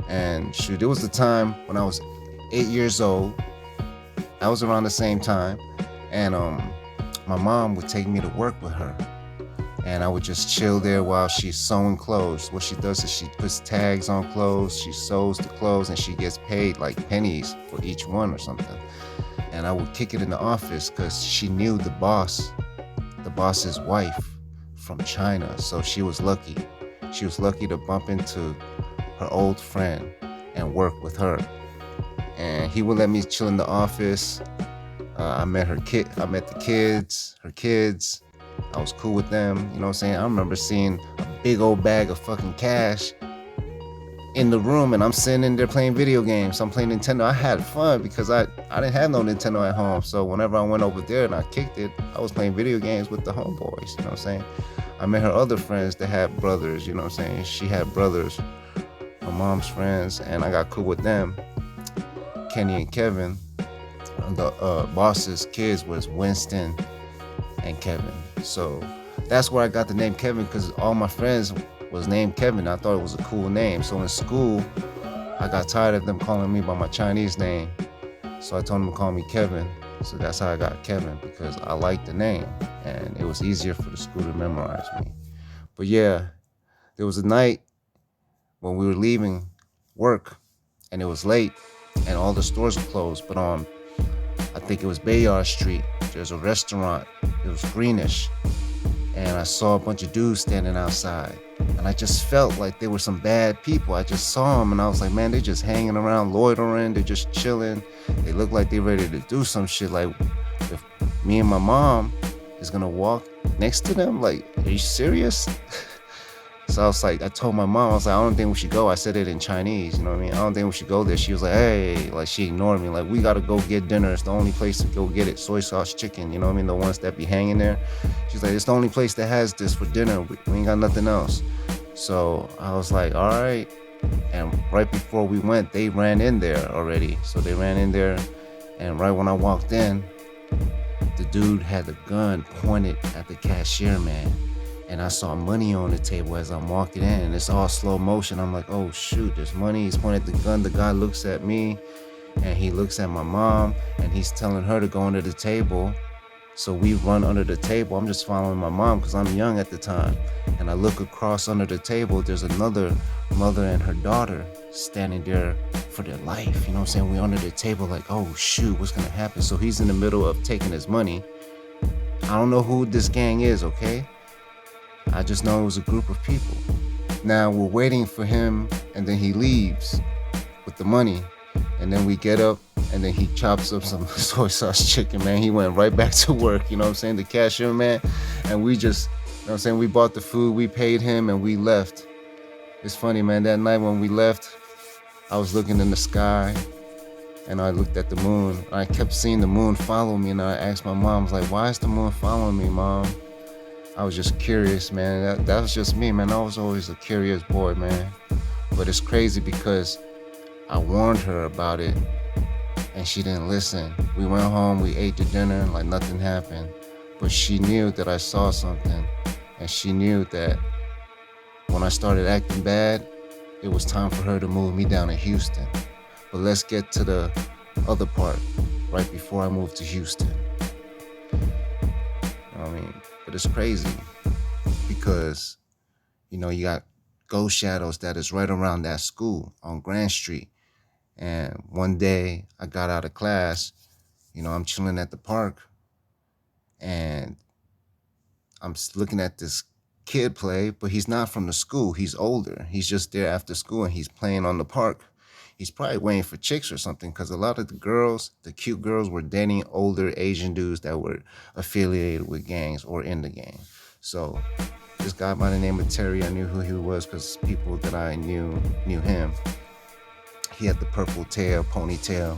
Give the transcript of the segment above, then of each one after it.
And shoot, it was the time when I was 8 years old. I was around the same time. And my mom would take me to work with her. And I would just chill there while she's sewing clothes. What she does is she puts tags on clothes, she sews the clothes, and she gets paid like pennies for each one or something. And I would kick it in the office because she knew the boss's wife from China. So she was lucky. She was lucky to bump into her old friend and work with her. And he would let me chill in the office. I met her kids. I was cool with them, you know what I'm saying? I remember seeing a big old bag of fucking cash in the room, and I'm sitting in there playing video games. I'm playing Nintendo. I had fun because I didn't have no Nintendo at home. So whenever I went over there and I kicked it, I was playing video games with the homeboys, you know what I'm saying? I met her other friends that had brothers, you know what I'm saying? She had brothers, my mom's friends, and I got cool with them. Kenny and Kevin. The boss's kids was Winston and Kevin. So that's where I got the name Kevin, because all my friends was named Kevin. I thought it was a cool name. So in school, I got tired of them calling me by my Chinese name. So I told them to call me Kevin. So that's how I got Kevin, because I liked the name and it was easier for the school to memorize me. But yeah, there was a night when we were leaving work and it was late and all the stores were closed. But I think it was Bayard Street, there's a restaurant. It was greenish, and I saw a bunch of dudes standing outside, and I just felt like they were some bad people. I just saw them, and I was like, man, they just hanging around, loitering, they're just chilling. They look like they ready to do some shit. Like, if me and my mom is gonna walk next to them, like, are you serious? So I was like, I told my mom, I was like, I don't think we should go. I said it in Chinese, you know what I mean? I don't think we should go there. She was like, hey, like, she ignored me. Like, we gotta go get dinner. It's the only place to go get it. Soy sauce chicken, you know what I mean? The ones that be hanging there. She's like, it's the only place that has this for dinner. We ain't got nothing else. So I was like, all right. And right before we went, they ran in there already. So they ran in there, and right when I walked in, the dude had the gun pointed at the cashier, man. And I saw money on the table as I'm walking in, and it's all slow motion. I'm like, oh shoot, there's money. He's pointing at the gun. The guy looks at me, and he looks at my mom, and he's telling her to go under the table. So we run under the table. I'm just following my mom because I'm young at the time. And I look across under the table. There's another mother and her daughter standing there for their life. You know what I'm saying? We're under the table like, oh shoot, what's gonna happen? So he's in the middle of taking his money. I don't know who this gang is, okay? I just know it was a group of people. Now we're waiting for him, and then he leaves with the money, and then we get up, and then he chops up some soy sauce chicken, man. He went right back to work, you know what I'm saying? The cashier, man. And we just, you know what I'm saying? We bought the food, we paid him, and we left. It's funny, man. That night when we left, I was looking in the sky, and I looked at the moon. I kept seeing the moon follow me, and I asked my mom, I was like, why is the moon following me, Mom? I was just curious, man. That was just me, man. I was always a curious boy, man. But it's crazy because I warned her about it and she didn't listen. We went home, we ate the dinner, like nothing happened. But she knew that I saw something, and she knew that when I started acting bad, it was time for her to move me down to Houston. But let's get to the other part, right before I moved to Houston. You know what I mean? But it's crazy because, you know, you got Ghost Shadows that is right around that school on Grand Street. And one day I got out of class, you know, I'm chilling at the park, and I'm looking at this kid play, but he's not from the school. He's older. He's just there after school, and he's playing on the park. He's probably waiting for chicks or something, because a lot of the girls, the cute girls, were dating older Asian dudes that were affiliated with gangs or in the gang. So this guy by the name of Terry, I knew who he was because people that I knew him. He had the purple tail, ponytail,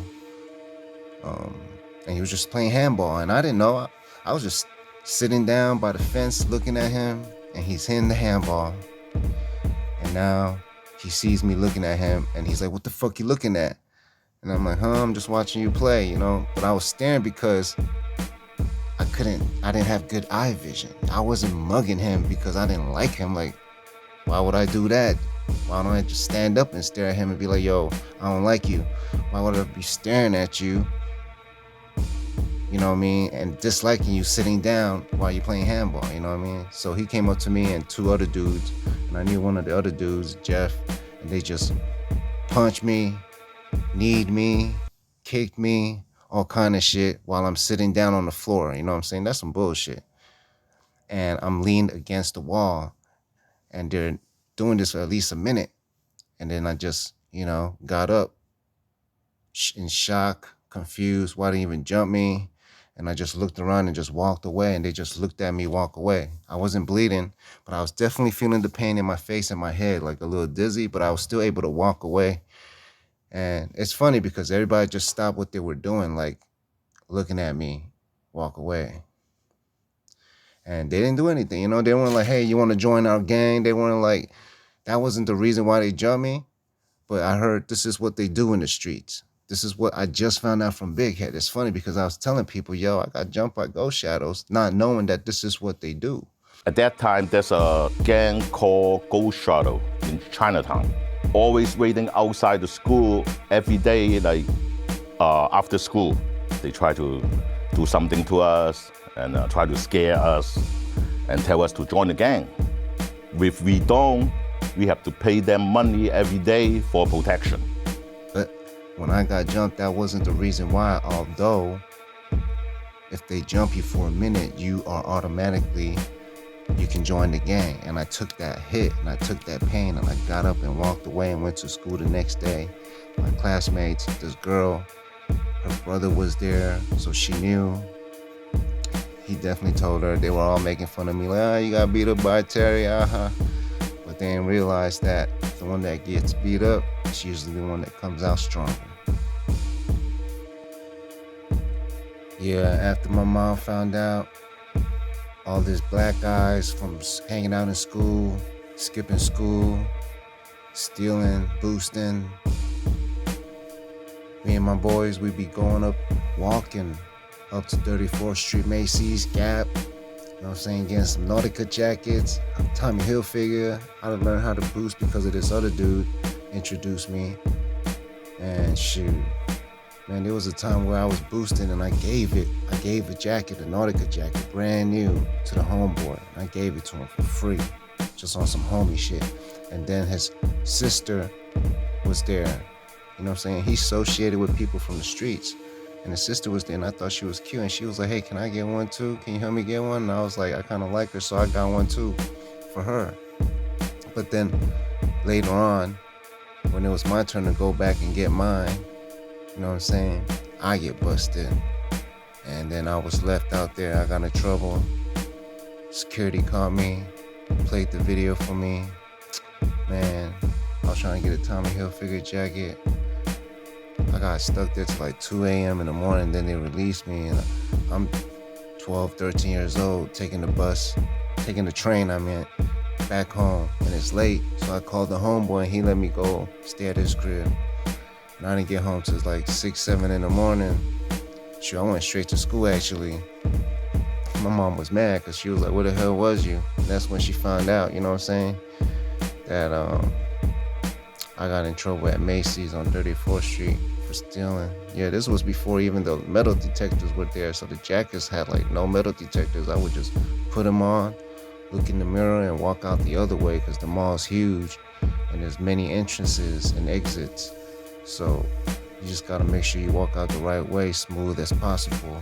and he was just playing handball, and I didn't know. I was just sitting down by the fence looking at him, and he's hitting the handball, and now he sees me looking at him, and he's like, what the fuck you looking at? And I'm like, I'm just watching you play, you know? But I was staring because I didn't have good eye vision. I wasn't mugging him because I didn't like him. Like, why would I do that? Why don't I just stand up and stare at him and be like, yo, I don't like you. Why would I be staring at you? You know what I mean? And disliking you sitting down while you're playing handball, you know what I mean? So he came up to me and two other dudes, and I knew one of the other dudes, Jeff, and they just punched me, kneed me, kicked me, all kind of shit while I'm sitting down on the floor. You know what I'm saying? That's some bullshit. And I'm leaned against the wall, and they're doing this for at least a minute. And then I just, got up in shock, confused. Why didn't even jump me? And I just looked around and just walked away, and they just looked at me walk away. I wasn't bleeding, but I was definitely feeling the pain in my face and my head, like a little dizzy, but I was still able to walk away. And it's funny because everybody just stopped what they were doing, like looking at me walk away. And they didn't do anything, They weren't like, hey, you want to join our gang? They weren't like, that wasn't the reason why they jumped me. But I heard this is what they do in the streets. This is what I just found out from Big Head. It's funny because I was telling people, yo, I got jumped by ghost shadows, not knowing that this is what they do. At that time, there's a gang called Ghost Shadow in Chinatown. Always waiting outside the school every day, like after school. They try to do something to us and try to scare us and tell us to join the gang. If we don't, we have to pay them money every day for protection. But when I got jumped, that wasn't the reason why, although if they jump you for a minute, you can join the gang. And I took that hit and I took that pain and I got up and walked away and went to school the next day. My classmates, this girl, her brother was there, so she knew. He definitely told her. They were all making fun of me, like, you got beat up by Terry, But they didn't realize that the one that gets beat up is usually the one that comes out stronger. Yeah, after my mom found out, all these black guys from hanging out in school, skipping school, stealing, boosting. Me and my boys, we'd be going up, walking up to 34th Street Macys, Gap. You know what I'm saying? Getting some Nautica jackets, Tommy Hilfiger. I learned how to boost because of this other dude introduced me. And shoot, man, there was a time where I was boosting and I gave a jacket, a Nautica jacket, brand new, to the homeboy. I gave it to him for free, just on some homie shit. And then his sister was there. You know what I'm saying? He's associated with people from the streets. And his sister was there, and I thought she was cute. And she was like, hey, can I get one too? Can you help me get one? And I was like, I kind of like her, so I got one too for her. But then later on, when it was my turn to go back and get mine, you know what I'm saying? I get busted. And then I was left out there. I got in trouble. Security caught me, played the video for me. Man, I was trying to get a Tommy Hilfiger jacket. I got stuck there till like 2 a.m. in the morning. Then they released me. And I'm 12, 13 years old, taking the train, back home. And it's late. So I called the homeboy and he let me go stay at his crib. And I didn't get home till like 6, 7 in the morning. Shoot, I went straight to school actually. My mom was mad because she was like, where the hell was you? And that's when she found out, you know what I'm saying? That I got in trouble at Macy's on 34th Street for stealing. Yeah, this was before even the metal detectors were there. So the jackets had like no metal detectors. I would just put them on, look in the mirror and walk out the other way because the mall's huge and there's many entrances and exits. So you just gotta make sure you walk out the right way, smooth as possible.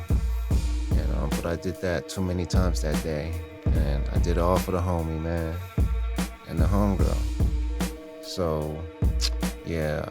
But I did that too many times that day. And I did it all for the homie, man. And the homegirl. So, yeah,